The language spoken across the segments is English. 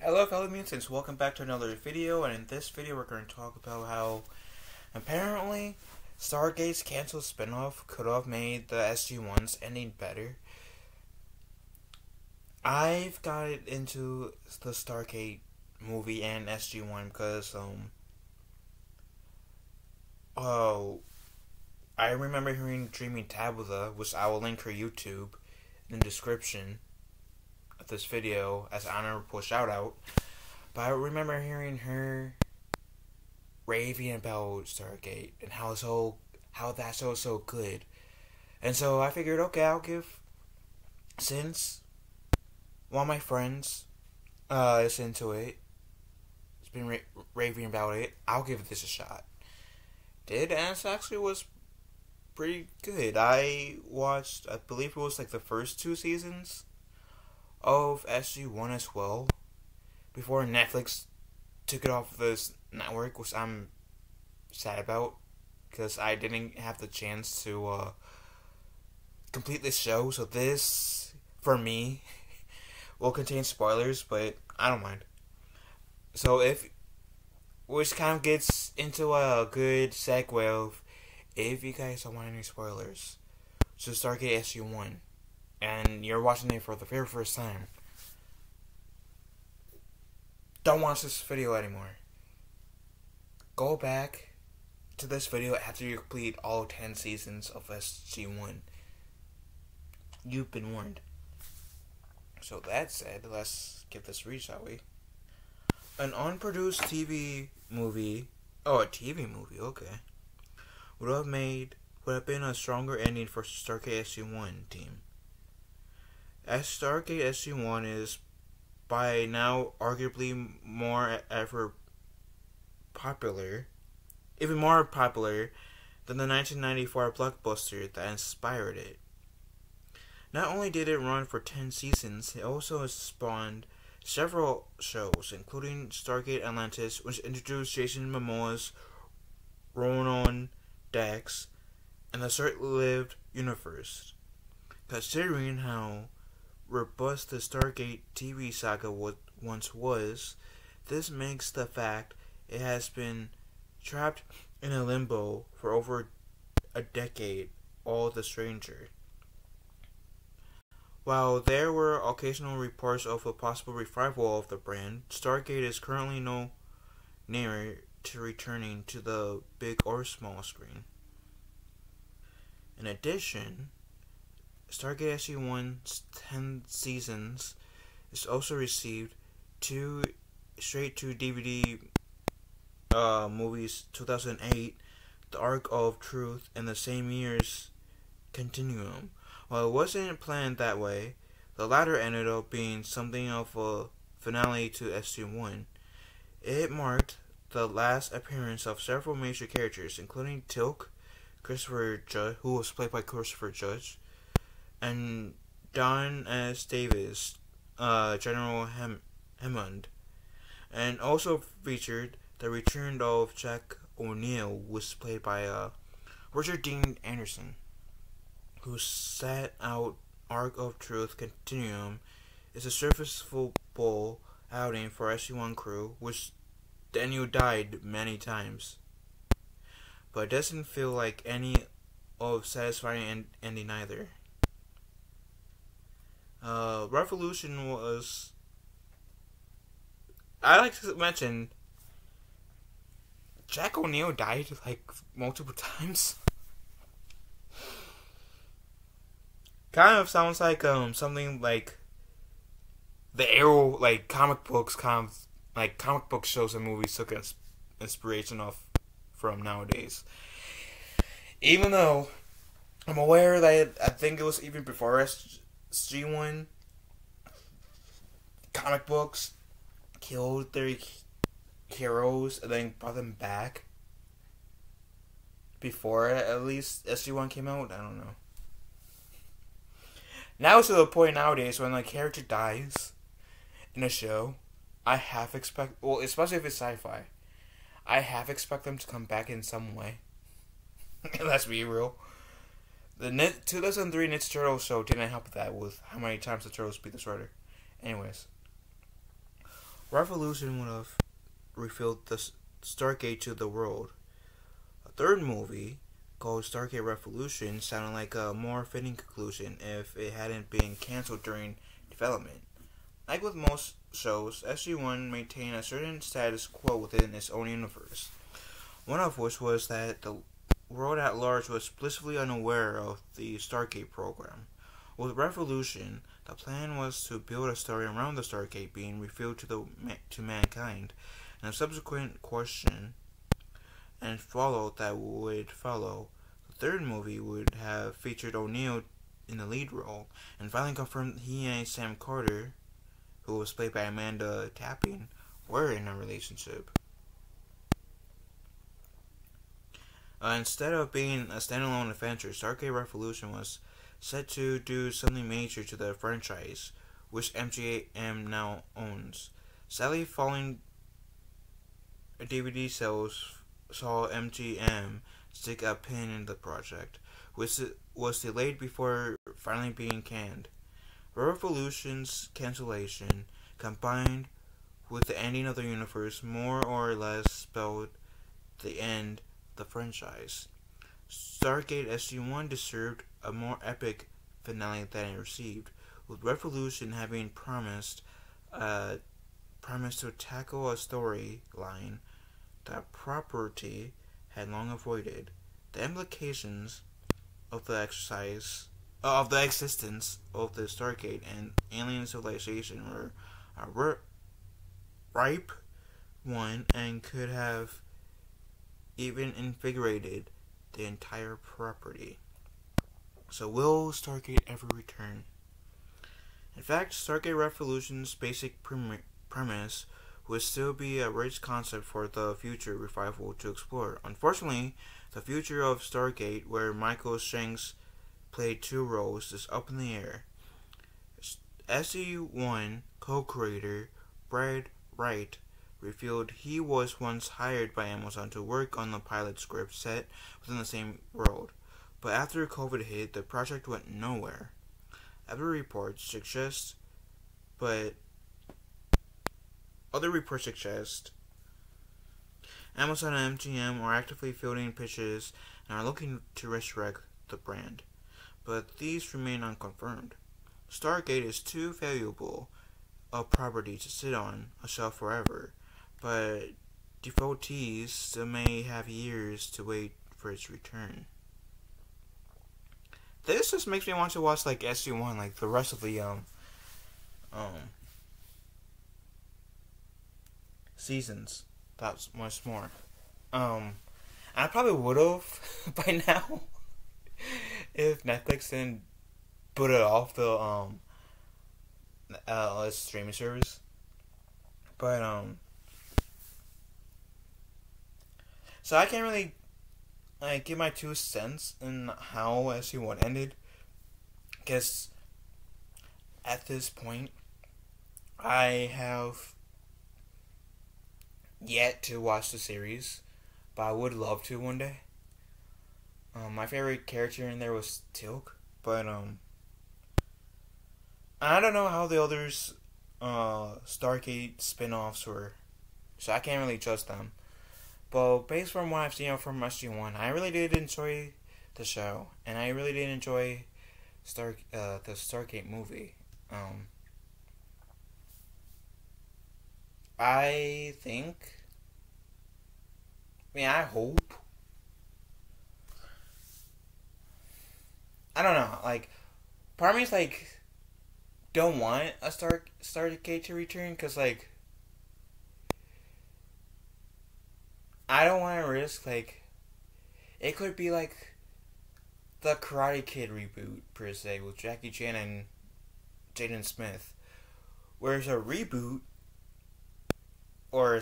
Hello fellow mutants, welcome back to another video, and in this video we're going to talk about how apparently Stargate's canceled spinoff could have made the SG-1's ending better. I've got into the Stargate movie and SG-1 because I remember hearing Dreaming Tabitha, which I will link her YouTube in the description of this video as an honorable shout out. But I remember hearing her raving about Stargate and how that show is so good. And so I figured, okay, since one of my friends is into it, has been raving about it, I'll give this a shot. And it actually was pretty good. I watched, I believe it was like the first 2 seasons of SG-1 as well, before Netflix took it off this network, which I'm sad about, because I didn't have the chance to complete this show, so this, for me, will contain spoilers, but I don't mind. So which kind of gets into a good segue of, if you guys don't want any spoilers, so Stargate SG-1, and you're watching it for the very first time, don't watch this video anymore. Go back to this video after you complete all 10 seasons of SG-1. You've been warned. So that said, let's give this a read, shall we? An unproduced TV movie, okay, would have been a stronger ending for Stargate SG-1 team. As Stargate SG-1 is by now arguably even more popular than the 1994 blockbuster that inspired it. Not only did it run for 10 seasons, it also spawned several shows, including Stargate Atlantis, which introduced Jason Momoa's Ronan Dax and the short-lived universe. Considering how robust the Stargate TV saga once was, this makes the fact it has been trapped in a limbo for over a decade all the stranger. While there were occasional reports of a possible revival of the brand, Stargate is currently no nearer to returning to the big or small screen. In addition, Stargate SG-1's 10 seasons has also received 2 straight-to-DVD movies, 2008, The Arc of Truth, and the same year's Continuum. While it wasn't planned that way, the latter ended up being something of a finale to SG-1. It marked the last appearance of several major characters, including Tilk, Christopher Judge, who was played by Christopher Judge, and Don S. Davis, General Hammond, and also featured the return of Jack O'Neill, who was played by Richard Dean Anderson, who sat out Arc of Truth Continuum is a serviceable outing for SG-1 crew, which Daniel died many times, but it doesn't feel like any of satisfying ending either. Revolution was, I like to mention, Jack O'Neill died like multiple times. Kind of sounds like something like the Arrow, like comic book shows and movies took inspiration from nowadays. Even though I'm aware that I think it was even before SG-1, comic books killed their heroes and then brought them back before at least SG-1 came out. I don't know. Now it's to the point nowadays when a character dies in a show, especially if it's sci-fi, I half expect them to come back in some way. Let's be real. The 2003 Ninja Turtles show didn't help that with how many times the Turtles beat the Shredder. Anyways. Revolution would have revealed the Stargate to the world. A third movie, called Stargate Revolution, sounded like a more fitting conclusion if it hadn't been cancelled during development. Like with most shows, SG-1 maintained a certain status quo within its own universe, one of which was that the world at large was blissfully unaware of the Stargate program. With Revolution, the plan was to build a story around the Stargate being revealed to mankind, and a subsequent question and follow that would follow. The third movie would have featured O'Neill in the lead role, and finally confirmed he and Sam Carter, who was played by Amanda Tapping, were in a relationship. Instead of being a standalone adventure, Stargate Revolution was set to do something major to the franchise, which MGM now owns. Sadly, falling DVD sales saw MGM stick a pin in the project, which was delayed before finally being canned. Revolution's cancellation, combined with the ending of the universe, more or less spelled the end of the franchise. Stargate SG-1 deserved a more epic finale than it received, with Revolution having promised to tackle a storyline that property had long avoided. The implications of the existence of the Stargate and alien civilization were a ripe one, and could have even invigorated the entire property. So will Stargate ever return? In fact, Stargate Revolution's basic premise would still be a rich concept for the future revival to explore. Unfortunately, the future of Stargate, where Michael Shanks played two roles, is up in the air. SG-1 co-creator Brad Wright revealed he was once hired by Amazon to work on the pilot script set within the same world, but after COVID hit, the project went nowhere. Other reports suggest Amazon and MGM are actively fielding pitches and are looking to resurrect the brand, but these remain unconfirmed. Stargate is too valuable a property to sit on a shelf forever, but devotees still may have years to wait for its return. This just makes me want to watch like SG-1, like the rest of the seasons. That's much more. I probably would have by now if Netflix didn't put it off the streaming service. But so I can't really give my 2 cents in how SG-1 ended, because at this point I have yet to watch the series, but I would love to one day. My favorite character in there was Teal'c, but I don't know how the others Stargate spin-offs were, so I can't really judge them. But based from what I've seen from SG-1, I really did enjoy the show, and I really did enjoy the Stargate movie. I hope. I don't know. Like, part of me is like, don't want a Stargate to return, because like, I don't want to risk, like, it could be like the Karate Kid reboot, per se, with Jackie Chan and Jaden Smith, where it's a reboot, or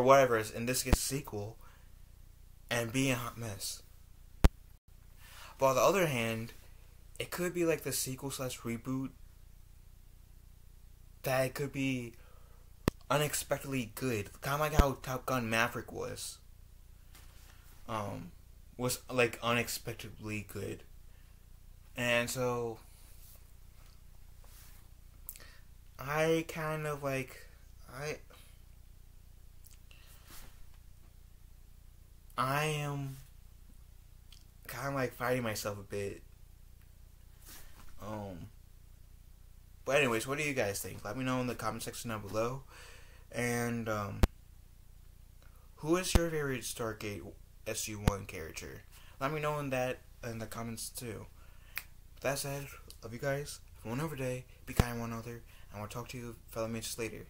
whatever, in this case, sequel, and be a hot mess. But on the other hand, it could be like the sequel / reboot that it could be unexpectedly good, kind of like how Top Gun Maverick was like unexpectedly good. And so I kind of like I am kind of like fighting myself a bit. But anyways, what do you guys think? Let me know in the comment section down below. And who is your favorite Stargate SG-1 character? Let me know in the comments too. With that said, love you guys. Have a wonderful day. Be kind to one another. And we'll talk to you fellow mates later.